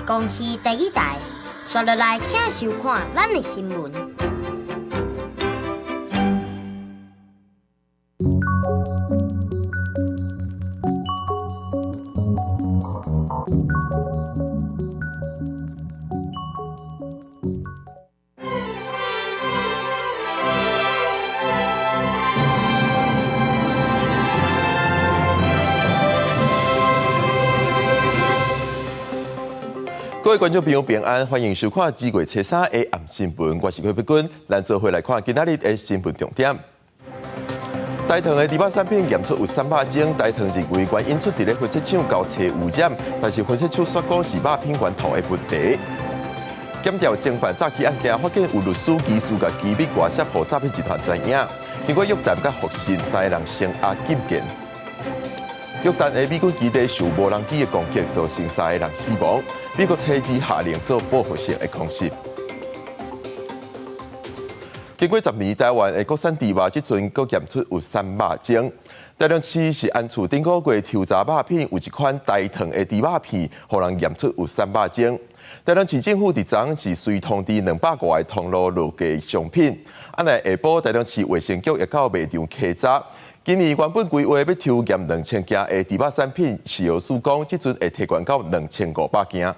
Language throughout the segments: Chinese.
公司第一台，刷落来请收看咱的新闻。各位观众朋友平安，欢迎收看《2月初3的暗新闻》，我是邱碧君，咱做伙来看今仔日的新闻重点。大肠的猪肉产品验出有300种，大肠认为原因出伫咧分析厂交车污染，但是分析厂说讲是肉片源头的问题。检调侦办诈欺案件，发现有律师、技术甲机密外泄，互诈骗集团知影。经过约谈甲复讯，3个人先押禁见。约旦的美军基地受无人机的攻击，造成3个人死亡。美国车子下令做报复性的空袭。经过10年，台湾的国产猪肉即阵阁验出有300种。台中市是按处顶个月抽查肉片，有一款大肠的猪肉片，互人验出有300种。台中市政府伫昨是随通知200多个通路落架商品。来下晡，台中市卫生局也到卖场稽查。今年原本规划要抽验2000件的猪肉产品，事后数讲，即阵会提悬到2500件。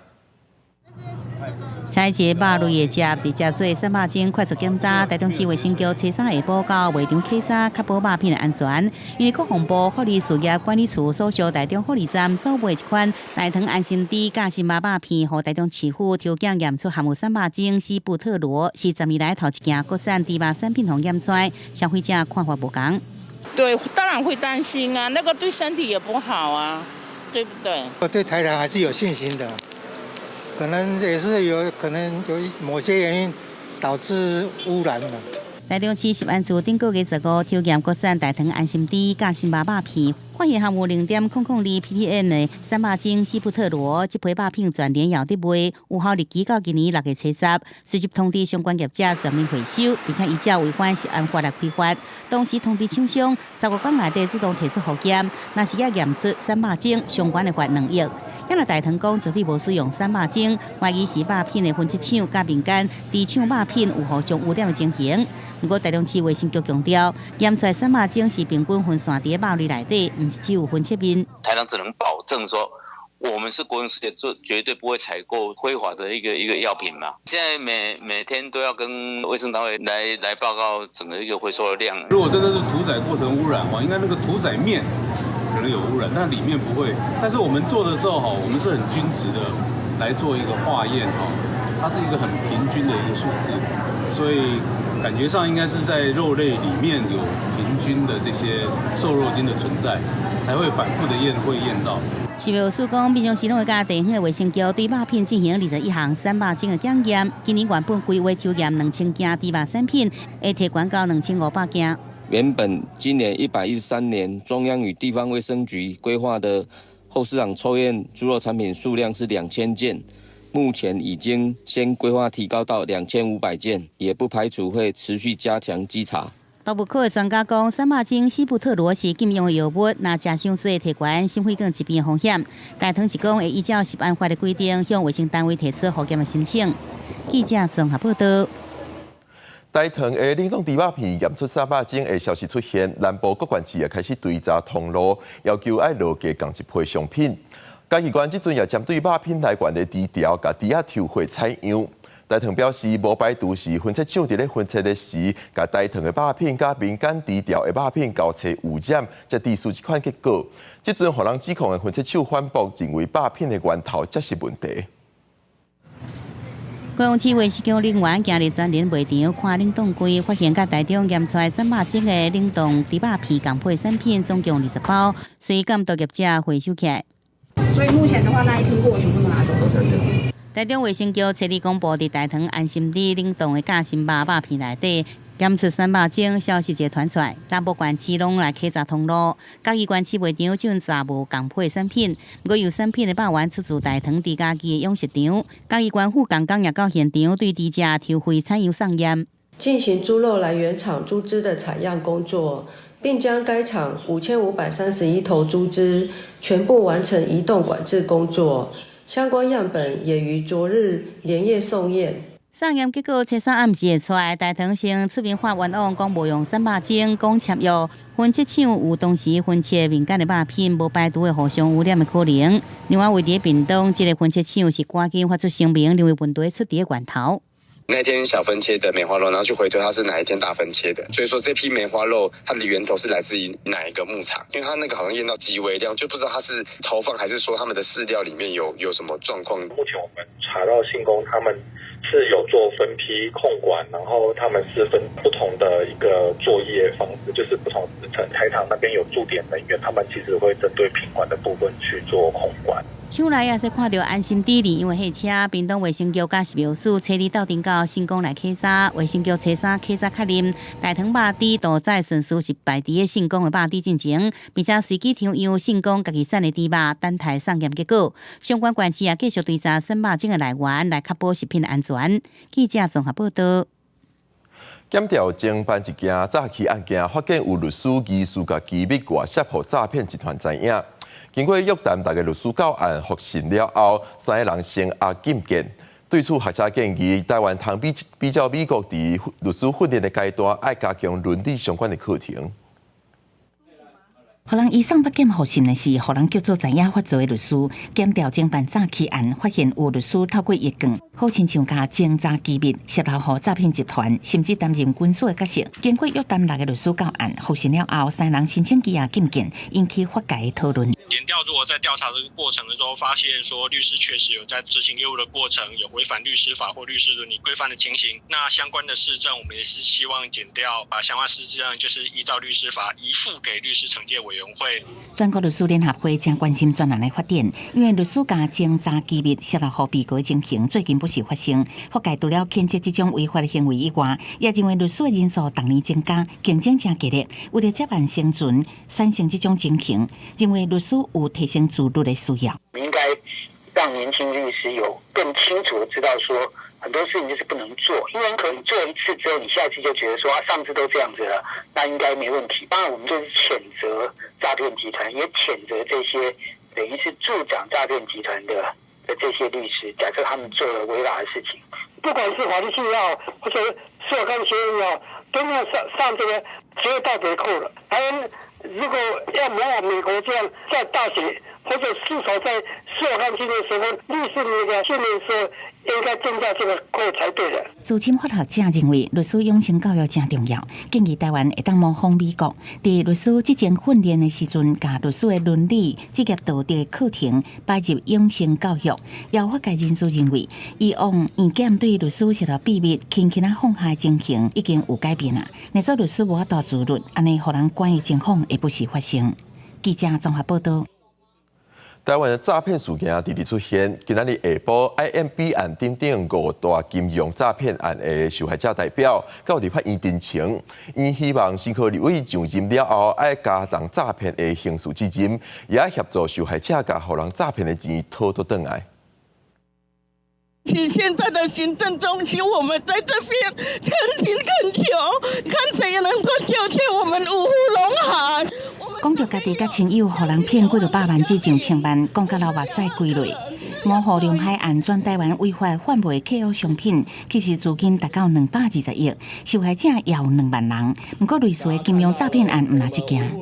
采集肉类的食，伫遮做300种快速检查。台中市卫生局初3下晡到卖场稽查，确保肉片的安全。因为国防部福利事业管理处所属台中护理站所卖一款大肠安心猪夹心肉片，互台中市府抽检验出含有300种西布特罗，是10年来头一件国产猪肉产品互验出来，消费者看法不同。对，当然会担心啊，那个对身体也不好啊，对不对？我对台糖还是有信心的，可能也是有可能有某些原因导致污染了。台中市食安处顶个月15抽验国产大肠安心猪夹心肉片，发现含有0.002 ppm 的300种西布特罗，这批肉片全年要伫卖，有效日期到今年6月70。随即通知相关业者全面回收，并且依照违反食安法来开发。同时通知厂商，15天内底自动提出复检，若是要验出300种，相关的罚2亿。因为大肠讲绝对无使用300种，怀疑是肉片的分析厂甲民间伫厂肉片有互相污染的情形。不过台中市卫生局强调，验出来300种是平均分散伫肉类内底，唔是只有分切面。台糖只能保证说，我们是国营事业，绝对不会采购非法的一个药品嘛。现在每天都要跟卫生单位来报告整个一个回收的量。如果真的是屠宰过程污染的话，应该那个屠宰面可能有污染，但里面不会。但是我们做的时候我们是很均值的来做一个化验它是一个很平均的一个数字，所以感觉上应该是在肉类里面有平均的这些瘦肉精的存在，才会反复的验到。10月4讲，民众市拢会甲地方的卫生局对肉片进行21项300种的检验。今年原本规划抽验2000件猪肉产品，会提悬到2500件。原本今年113年中央与地方卫生局规划的后市场抽验猪肉产品数量是2000件，目前已经先规划提高到2500件，也不排除会持续加强稽查。动物科的专家讲，300种西布特罗是禁用的药物，若食伤多提悬心血管疾病的风险。大肠是讲会依照食安法的规定，向卫生单位提出复检的申请。记者综合报道。大肠的冷冻猪肉片验出300种的消息出现，南部各县市也开始追查通路，要求爱落价共一批商品。嘉义县即阵也针对肉品来源的低调，甲猪仔抽货采样。大肠表示，无摆渡时分析厂伫咧分析的时，甲大肠的肉片甲民间低调的肉片交叉污染，才得出这款结果。即阵互人指控的分析厂反驳，认为肉片的源头才是问题。高雄市卫生局人员今日全联卖场看冷冻柜，发现甲台中验出来300种的冷冻猪肉片共配产品，总共20包，所以监督业者回收起来。所以目前的话，那一批货全部拿走了。台中卫生局设立公布，伫大肠安心猪冷冻的夹心肉片内底检出300种消息一传出来，南部县市拢来稽查通路。嘉义县市卖场就查无共配产品，不过有产品的肉丸出自大肠猪家己的养殖场。嘉义县府刚刚也到现场对猪只抽血采样上验，进行猪肉来源场猪只的采样工作，并将该场5531头猪只全部完成移动管制工作。相关样本也于昨日连夜送验。检验结果，初三暗时会出来，大同县出名法冤枉讲无用3肉精、讲切药，分切厂有当时分切民间的肉品，无排除的互相污染的可能。另外，为伫屏东，这个分切厂是赶紧发出声明，认为问题出伫源头。那天小分切的梅花肉，然后去回推它是哪一天大分切的，所以说这批梅花肉它的源头是来自于哪一个牧场？因为它那个好像验到极微量，就不知道它是投放还是说他们的饲料里面有什么状况。目前我们查到信公他们是有做分批控管，然后他们是分不同的一个作业方式，就是不同时程。台糖那边有驻点人员，他们其实会针对品管的部分去做控管。厂内也是看到安心地里，因为迄车屏东卫生局甲是苗署车里斗阵到新公来客沙，卫生局车沙客沙确认大肠肉猪屠宰顺序是排伫个信公的肉猪进前，并且随机调样信公家己产的猪肉等待送验结果。相关关系也继续追查生肉精的来源，来确保食品的安全。记者综合报道。检调侦办一件诈欺案件，发现有律师疑似甲机密外泄予诈骗集团知影。经过约谈，大家律师到案复讯了后，3个人先押禁见。对此，学者建议台湾通比较美国伫律师训练的阶段，爱加强伦理相关的课程。互人移送北检复讯的是，互人叫做知影发作的律师，检调侦办诈欺案，发现有律师透过夜间，好亲像甲侦查机密，泄露予诈骗集团，甚至担任军属的角色。经过约谈6个律师到案复讯了后，3人申请羁押禁见，引起法界的讨论。检调如果在调查这个过程的时候，发现说律师确实有在执行业务的过程有违反律师法或律师伦理规范的情形，那相关的事证，我们也是希望检调把相关事证就是依照律师法移付给律师惩戒委员会。全国律师联合会正关心专案的发展，因为律师甲侦查机密泄露予被告的情形最近不时发生。法界除了谴责这种违法的行为以外，也认为律师的人数逐年增加，竞争真激烈。为了接班生存，产生这种情形，认为律师有提升自律的需要。应该让年轻律师有更清楚的知道说，很多事情就是不能做，因为可能做一次之后，你下次就觉得说上次都这样子了，那应该没问题。当然，我们就是谴责诈骗集团，也谴责这些等于是助长诈骗集团的这些律师，假设他们做了违法的事情，不管是法律系也好，或者社工学院也好，都要上这个职业道德课了。台湾如果要模仿美国这样，在大学或者是否在社工训练时候，律师那个训练时，应该增加这个课才对的。资深法学者认为，律师养成教育真重要，建议台湾会当模仿美国，在律师之前训练的时阵，把律师的伦理、职业道德的课程摆入养成教育。也法界人士认为，以往院检对律师泄露秘密、轻轻放下的情形已经有改变了。若做律师无法度自律，安尼互人关的情况会不时发生。记者综合报道。台湾的诈骗事件直直出现，今日下晡 ，IMB 案等等5大金融诈骗案的受害者代表到立法院陈情，因希望新科立委上任了后，爱加重诈骗的刑事责任，也要协助受害者甲互人诈骗的钱讨倒转来。请现在的行政中心，我们在这边恳请恳求，看谁能够救救我们五湖龙海。讲到家己甲亲友互人骗几100万至上千万，讲到流目屎归落。五湖龙海案全台湾违法贩卖客户商品，吸收资金达到220亿，受害者也有2万人。不过类似的金融诈骗案唔哪一件。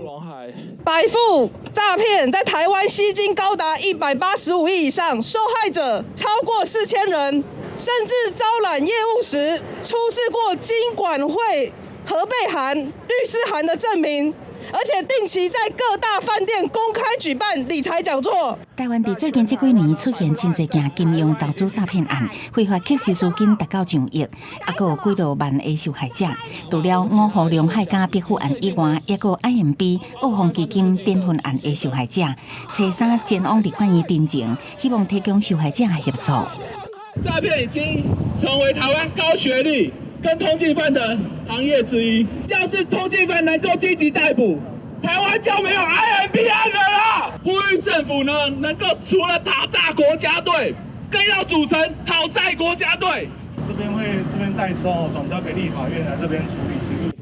百富诈骗在台湾吸金高达185亿以上，受害者超过4000人，甚至招揽业务时出示过金管会核备函、律师函的证明。而且定期在各大饭店公开举办理财讲座。台湾在最近这几年出现真侪件金融投资诈骗案，非法吸收资金达到上亿，还有几多万的受害者。除了五湖龙海甲壁虎案以外，也有 IMB 澳丰基金颠覆案的受害者，初三前往立法院陈情，希望提供受害者协助。诈骗已经成为台湾高学历跟通缉犯的行业之一，要是通缉犯能够积极逮捕，台湾就没有 IMB 案了啦！呼吁政府呢，能够除了打诈国家队，更要组成讨债国家队。这边代收，转交给立法院来这边处理。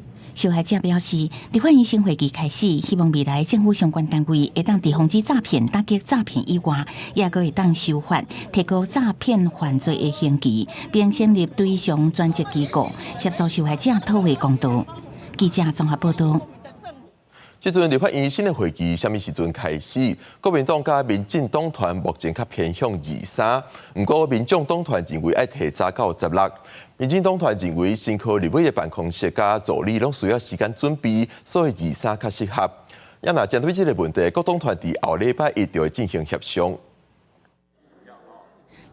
受害者表示，立法院新会期开始，希望未来政府相关单位会当伫防止诈骗、打击诈骗以外，也可会当修法，提高诈骗犯罪的刑期，并成立对象专责机构，协助受害者讨回公道。记者综合报道。即阵立法院新的会期什么时阵开始？国民党甲民进党团目前较偏向23，不过民众党团认为要提早到16。民进党团认为新科立委的办公室甲助理拢需要时间准备，所以23较适合。也若针对这个问题，各党团伫后礼拜一就会进行协商。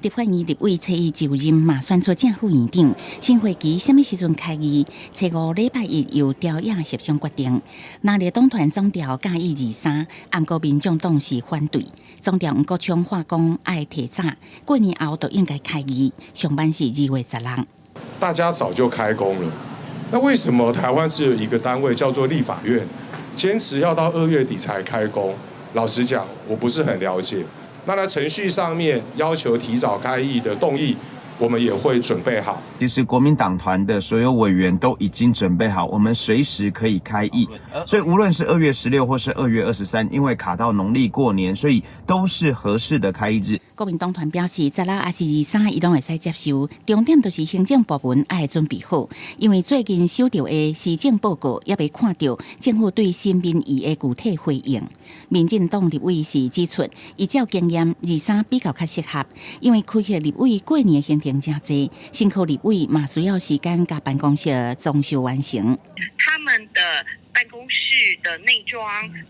立法院立委蔡依就任嘛选出正副院长，新会期什么时阵开议？初5礼拜一由调研协商决定。哪里党团总调建议23，按过民众党是反对。总调黄国昌话讲爱提早，过年后都应该开议，上班是2月16。大家早就开工了，那为什么台湾只有一个单位叫做立法院，坚持要到2月底才开工？老实讲，我不是很了解。那在程序上面要求提早开议的动议，我们也会准备好。其实国民党团的所有委员都已经准备好，我们随时可以开议。所以无论是2月16或是2月23，因为卡到农历过年，所以都是合适的开议日。国民党团表示，16还是23，伊拢会使接受。重点就是行政部门要准备好，因为最近收到的施政报告也未看到政府对新民意的具体回应。民进党立委是指出，依照经验，23比较较适合，因为开协立委过年的行程真多，辛苦立委嘛需要时间甲办公室装修完成。他们的办公室的内装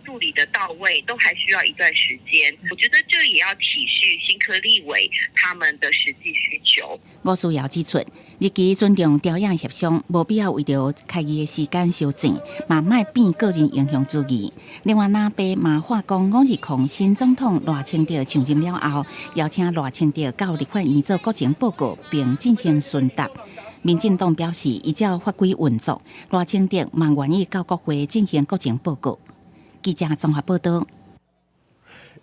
助理的到位，都还需要一段时间。我觉得这也要体恤新科立委他们的实际需求。吴思瑶指出，日期尊重调研协商，无必要为着开议的时间修正，嘛莫变个人影响主义。另外，那边嘛话讲，5日控新总统赖清德上任了后，邀请赖清德到立法院做国情报告，并进行询答。民进党表示，依照法规运作，赖清德嘛愿意到国会进行国情报告。记者综合报道。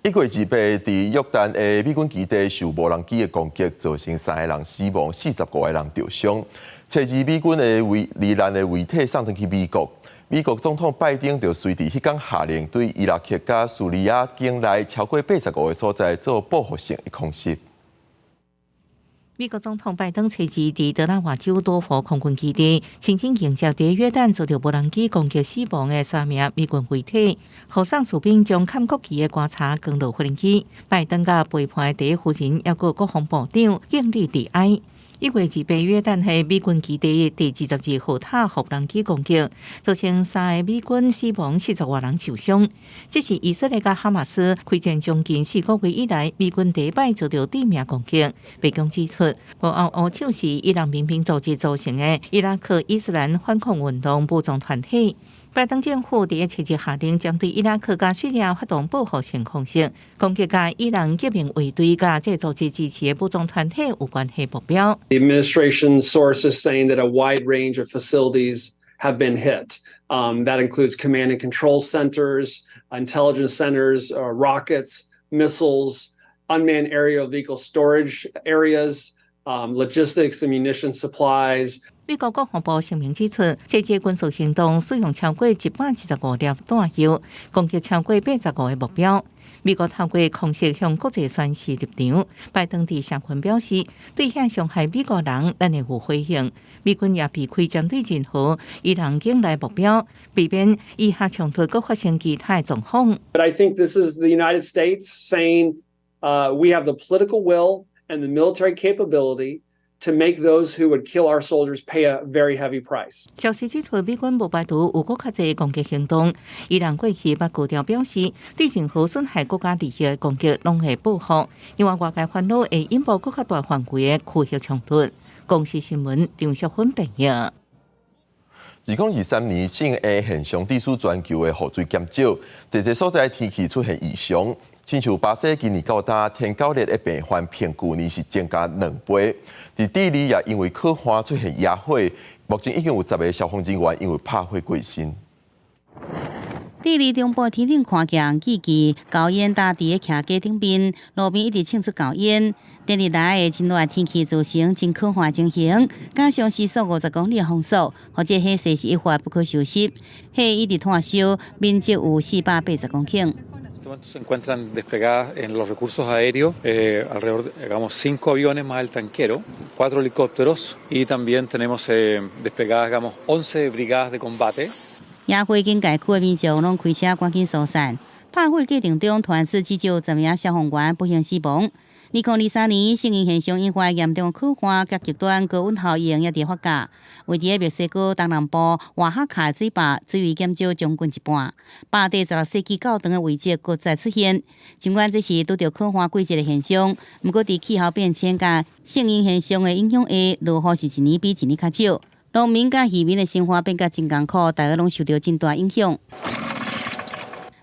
1月28日，伫约旦的美军基地受无人机的攻击，造成3个人死亡，45个人受伤。初二美军的罹难的遗体送回去美国。美国总统拜登就随伫迄天下令对伊拉克甲叙利亚境内超过85个所在做报复性的空袭。美国总统拜登初二伫德拉瓦州多佛空军基地，亲身迎接伫约旦遭到无人机攻击死亡的3名美军遗体，护送士兵将砍国旗的棺材降落无人机。拜登甲陪伴的第一夫人，还有国防部长敬礼致哀。1月28日，约旦系美军基地第22號塔無人機攻擊，造成3個美軍死亡，40多人受傷。這是以色列甲哈馬斯開戰將近4個月以來，美軍第一擺遭到地面攻擊。白宮指出，幕後黑手是伊朗民兵組織組成的伊拉克伊斯蘭反抗運動武裝團體。拜登政府第一初日下令，將對伊拉克甲敘利亞發動報復性空襲，攻擊甲伊朗革命衛隊甲這組織支持的武裝團體有關係目標。The administration sources saying that a wide range of facilities have been hit. That includes command and control centers, intelligence centers, rockets, missiles, unmanned aerial vehicle storage areas, logistics and munition supplies. 美國國防部聲明指出，這次軍事行動使用超過125粒彈藥，攻擊超過85個目標。美國透過空襲向國際宣示立場。拜登伫社群表示，對遐傷害美國人，咱會有回應。美軍也避開針對任何伊朗境內目標，避免以下衝突佫發生其他狀況。But I think this is the United States saying, we have the political will and the military capability to make those who would kill our soldiers pay a very heavy price. 消息指出，美軍無排除有更較濟攻擊行動。伊朗過去捌高調表示，對任何損害國家利益的攻擊攏會報復，因為外界煩惱會引爆更較大範圍的區域衝突。公視新聞張淑芬報道。2023年性 A 現象地區全球的雨水減少，一個所在天氣出現異常。親像巴西今年到達天9日的病患平去年是增加2倍。在智利也因為可花出現野火，目前已經有10個消防人員因為拍火過身。智利中部天頂看見，記高煙搭佇個徛街頂邊，路邊一直慶祝高煙。第二来的真热天气造成真可怕情形，加上时速50公里的风速，或者迄随时一发不可收拾，迄一直炭烧，面积有480公顷。Se encuentran desplegadas en los recursos aéreos alrededor, digamos, 5 aviones más el tanquero, 4 helicópteros y también tenemos desplegadas, digamos, 11 brigadas de combate. 野火警戒区的民众拢开车赶紧疏散。拍火过程中，团至至少10名消防员不幸死亡。2023年，生营现象引发严重可怕甲极端高温效应也伫发酵。位伫墨西哥东南部瓦哈卡水坝水位减少将近一半，坝底16世纪较长的遗迹搁再出现。尽管这是拄着可怕季节的现象，不过伫气候变迁甲生营现象的影响下，落雨是一年比一年较少。农民甲渔民的生活变甲真艰苦，大家拢受到真大影响。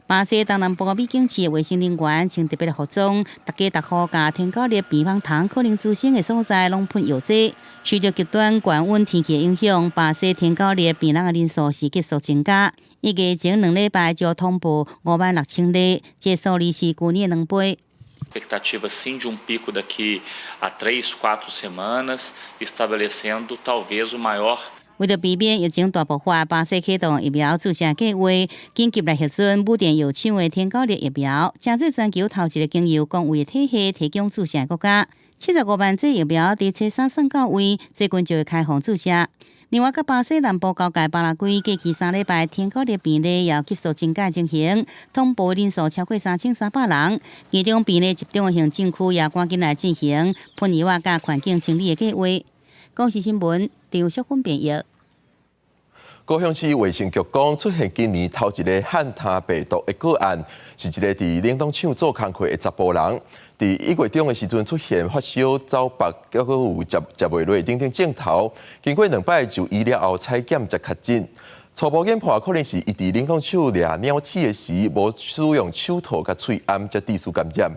巴西东南部美景市的卫生人员穿特别的服装，大家逐户甲天高热、避风塘可能滋生的所在拢喷药剂。随着极端高温天气的影响，巴西天高热病人的人数是急速增加。一月前2礼拜就通报56000例，这数字是去年2倍。Expectativa sim de pico daqui a 3-4 semanas, estabelecendo talvez o maior. 为了避免疫情大爆发，巴西启动疫苗注射计划，紧急来核准武汉药厂的天高热疫苗，正是全球头一个经由公卫体系提供注射的国家。75万剂疫苗伫初三送到位，最近就会开放注射。另外，甲巴西南部交界巴拉圭，过去3礼拜天高热病例也急速增加情形，通报人数超过3300人。其中病例集中的行政区也赶紧来进行喷药甲环境清理的计划。公视新闻张淑芬编译。高雄市卫生局讲，出现今年头一个汉他病毒的个案，是一个伫冷冻厂做工课的查甫人，伫1月中的时阵出现发烧、走白，还阁有食袂落等等症头，经过2摆就医了后采检才确诊。初步研判可能是伊伫冷冻厂掠鸟鼠的时，无使用手套甲喙罨，才致使感染。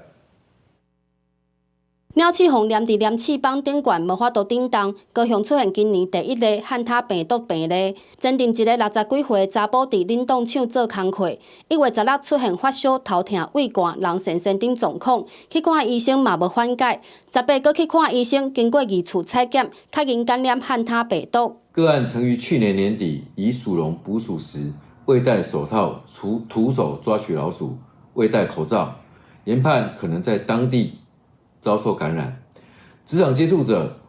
鸟鼠红黏伫黏鼠棒顶悬，无法度振动。高雄出现今年第1例汉他病毒病例，前阵一个60几岁查甫伫冷冻厂做工课，1月16出现发烧、头痛、胃寒、人痠痠等状况，去看医生嘛无缓解。18搁去看医生，经过二次采检，确认感染汉他病毒。个案曾于去年年底以属笼捕鼠时未戴手套，徒手抓取老鼠，未戴口罩，研判可能在当地遭受感染，职场接触者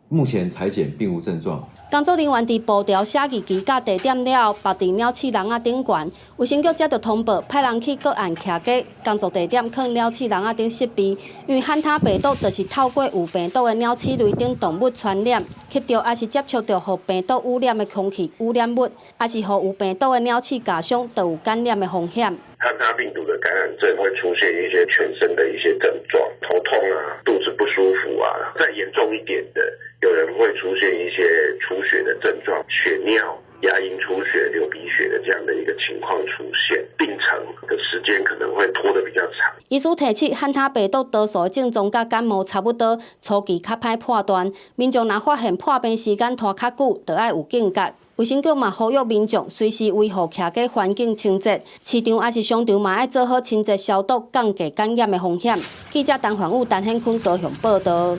目前采检并无症状。工作人员伫布条写字机甲地点了后，绑伫鸟鼠笼仔顶悬。卫生局接到通报，派人去个案徛家，工作地点放鸟鼠笼仔顶设备。因为汉他病毒就是透过有病毒的鸟鼠类等动物传染，吸到还是接触到互病毒污染的空气污染物，还是互有病毒的鸟鼠家伤，都有感染的风险。汉他病毒的感染症会出现一些全身的一些症状，头痛啊，肚子不舒服啊，再严重一点的，有人会出现一些出血的症状，血尿、牙龈出血、流鼻血的这样的一个情况出现，病程的时间可能会拖得比较长。医师提醒，汉他病毒多数的症状甲感冒差不多，初期较歹判断，民众若发现破病时间拖较久，就要有警觉。卫生局嘛呼吁民众随时维护徛家环境清洁，市场还是商场嘛要做好清洁消毒，降低感染的风险。记者陈焕武、陈显坤高雄报道。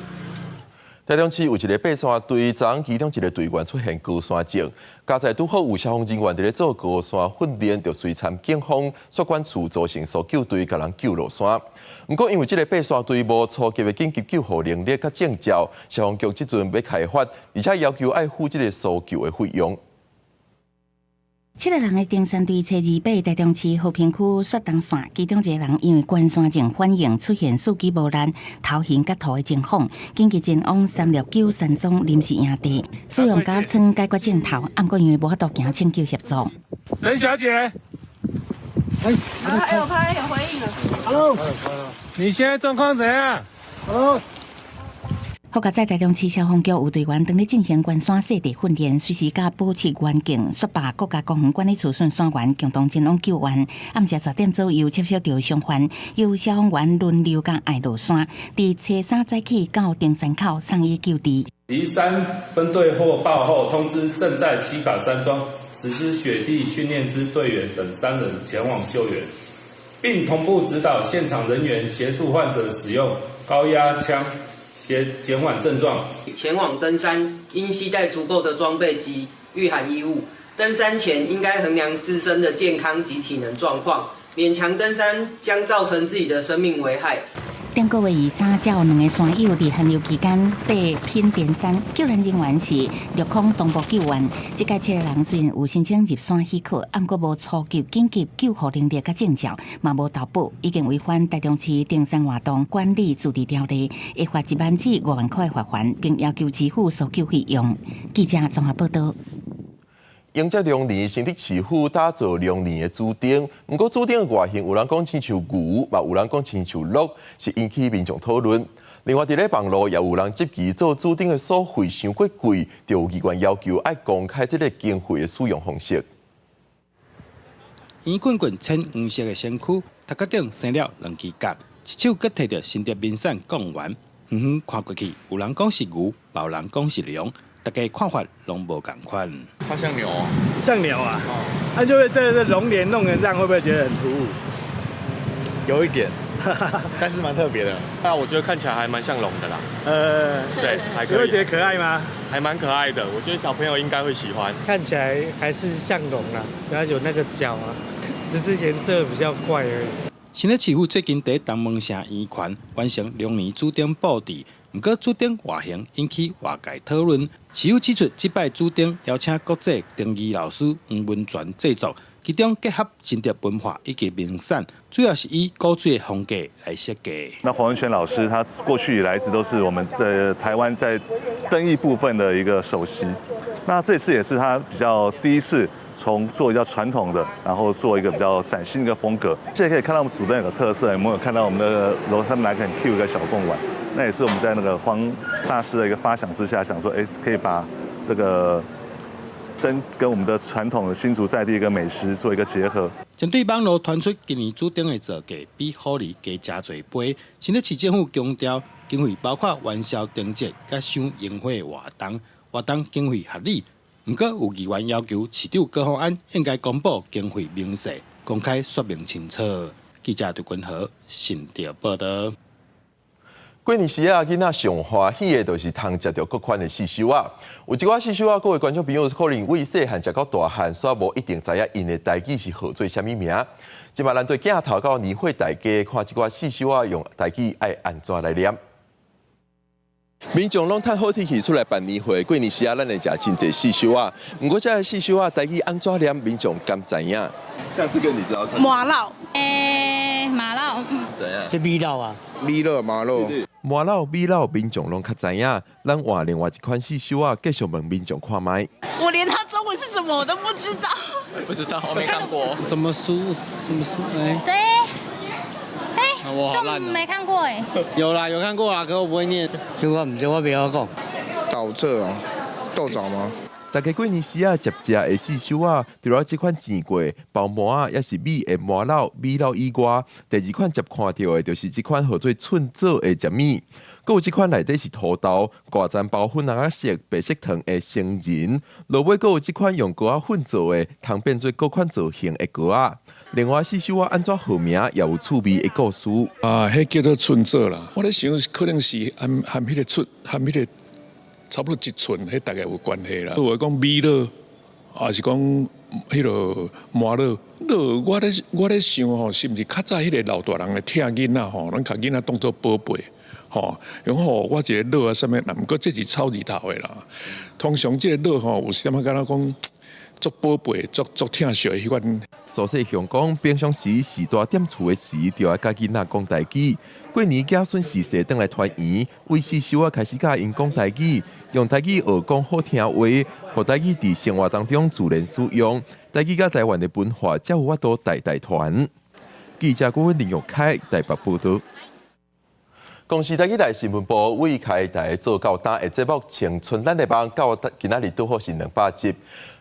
台中市有一个爬山队，昨昏其中一个队员出现高山症，加在拄好有消防人员伫咧做高山训练，就随参警方索管处组成搜救队，甲人救落山。不过因为这个爬山队无初级的紧急救护能力甲证照，消防局即阵要开发，而且要求爱付这个搜救的费用。7个人的登山队，初二爬台中市和平区雪东线，其中一个人因为冠山症反应出现四肢无力、头晕甲吐的情况，紧急前往369山庄临时营地，使用甲床解决症头，不过因为无法度行请求协助。陈小姐，有拍有回应了。Hello， 你现在状况怎样 ？Hello。好在台中市消防局有队员当咧进行关山设地训练，随时甲保持环境。雪霸国家公园管理处巡山员共同前往救援。暗时10点左右接收到伤患，由消防员轮流甲爱落山，伫初三早起到登山口送医救治。离山分队获报后，通知正在七卡山庄实施雪地训练之队员等3人前往救援，并同步指导现场人员协助患者使用高压枪、减缓症状。前往登山应携带足够的装备及御寒衣物。登山前应该衡量自身的健康及体能状况，勉强登山将造成自己的生命危害。顶个月23，才有2个山友伫寒流期间被拼点山，救援人员是陆空东部救援。这届7个人虽然有申请入山许可，但阁无初级紧急救护能力甲证照，嘛无投保，已经违反台中市登山活动管理自治条例，会罚1万至5万块的罚款，并要求支付搜救费用。记者综合报道。迎接龙年，成立市府打造龙年的主灯。不过，主灯的外形有人讲亲像牛，嘛有人讲亲像鹿，是引起民众讨论。另外，伫咧网络也有人质疑做主灯的所费伤过贵，就有议员要求爱公开这个经费的使用方式。圆滚滚浅黄色的身躯，头壳顶生了2支角，一手阁摕着新竹名产贡丸。远远看过去，有人讲是牛，也有人讲是龙。大家看法拢无同款。它像牛啊，像牛啊，那就会这龙年弄成这样，会不会觉得很突兀？有一点，但是蛮特别的。那我觉得看起来还蛮像龙的啦。对，还可以。你会觉得可爱吗？还蛮可爱的，我觉得小朋友应该会喜欢。看起来还是像龙啦，然后有那个角啊，只是颜色比较怪而已。新的市府最近在东门城圆环完成龙年主灯布置。不过，主灯外形引起外界讨论。市府指出，这摆主灯邀请国际灯艺老师黄文全制作，其中结合新竹文化以及名产，主要是以古水的风格来设计。那黄文全老师，他过去以来一直都是我们在台湾在灯艺部分的一个首席。那这次也是他比较第一次从做比较传统的，然后做一个比较崭新的一个风格。现在可以看到我们主灯有个特色，有没有看到我们的楼他们拿个很 Q 一个小贡丸？那也是我们在那个黄大师的一个发想之下，想说，可以把这个灯跟我们的传统的新竹在地一个美食做一个结合。针对网络传出今年主灯的造价比虎梨加真多倍，新竹市政府强调，经费包括元宵灯节、甲赏樱花活动经费合理。不过有议员要求市长高虹安应该公布经费明细，公开说明清楚。记者杜君和新竹报道。过年时啊，囡仔上欢喜的就是通食到各款的四手啊。有一寡四手啊，各位观众朋友可能为细汉食到大汉，所以无一定知影因的台语是号做啥物名。即马咱对镜头到年会大家看一寡四手啊，用台语爱安怎来念。民众拢趁好天气出来办年会，过年时啊，咱会食真侪四手啊。不过这四手啊，台语安怎念，民众敢知影？像这个你知道？麻烙，麻烙，怎样？是米烙啊，米烙、麻烙。麻烙、米烙，民众拢较知影。咱换另外一款四手啊，继续问民众看卖。我连它中文是什么我都不知道。不知道，我没看过。什么书？对。我好烂没看过哎。有啦，有看过啦，可我不会念。就我不晓讲。倒蔗哦，豆枣吗？大家过年时啊，接食的四手啊，除了这款煎过包麻啊，也是米的麻烙、米烙以外，第二款接看到的就是这款号做寸枣的食米，佮有这款内底是土豆、挂层包粉红色、白色糖的杏仁，落尾佮有这款用果仔粉做的，通变做各款造型的果仔。另外四手啊，安怎号名也有趣味的故事。迄叫做寸枣啦，我咧想可能是含迄个寸，含迄个。差不多1寸，迄大概有关系啦。我讲米烙，还是讲迄个麻烙，我咧想吼，是毋是较早迄个老大人咧疼囡仔吼，咱甲囡仔当做宝贝吼。用吼，我一个烙啊，啥物，那毋过这是草字头的啦。通常这个烙吼，有啥物敢若讲足宝贝、足疼惜的迄款。所以香港平常时大踮厝的时，就要甲囡仔讲台语。过年子孙时势倒来团圆，为四手啊开始教因讲台语。用台语学讲好听话，互台语伫生活当中自然使用。台语甲台湾的文化才有法度代传。记者郭文林用开台北报道。公司台语台新闻部为开台做较大的节目《青春咱的梦》，到今仔日拄好是200集。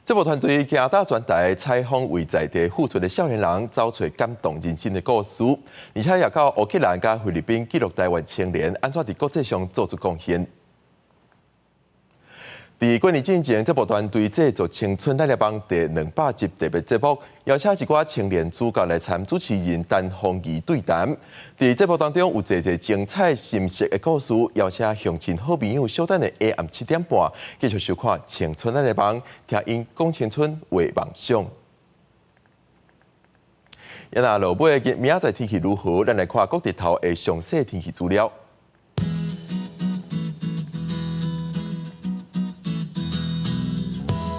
节目团队行到全台采访为在地付出的少年人，找出感动人心的故事，而且也到乌克兰甲菲律宾记录台湾青年安怎伫国际上做出贡献。伫过年之前，这部团队制作《青春咱来帮》第200集特别节目，邀请一寡青年主角来参主持人陈鸿仪对谈。伫节目当中有侪侪精彩深色的故事，邀请乡亲好朋友，稍等的下暗7点半继续收看《青春咱来帮》，听因讲青春，话梦想。那落尾明仔载天气如何？咱来看各地头的详细天气资料。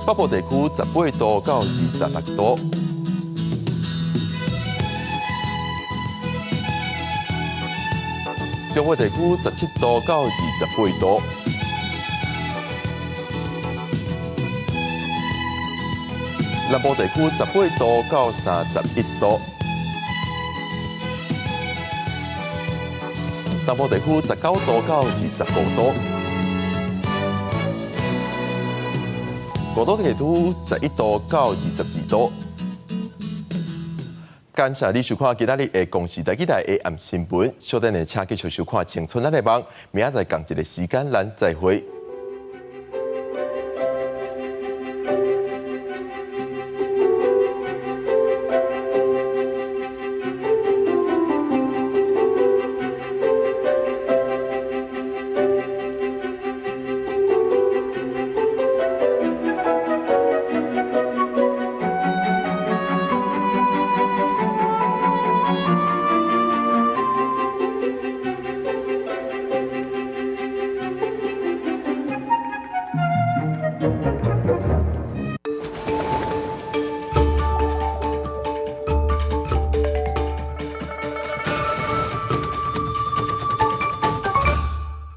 北部地区18度到26度，中部地区17度到28度，南部地区18度到31度，东部地区19度到25度。高岛地区11度到22度。感谢你收看今仔日的公视台记台的暗新闻，稍等的请继续收看《青春咱来帮》，明仔载同一个时间咱再会。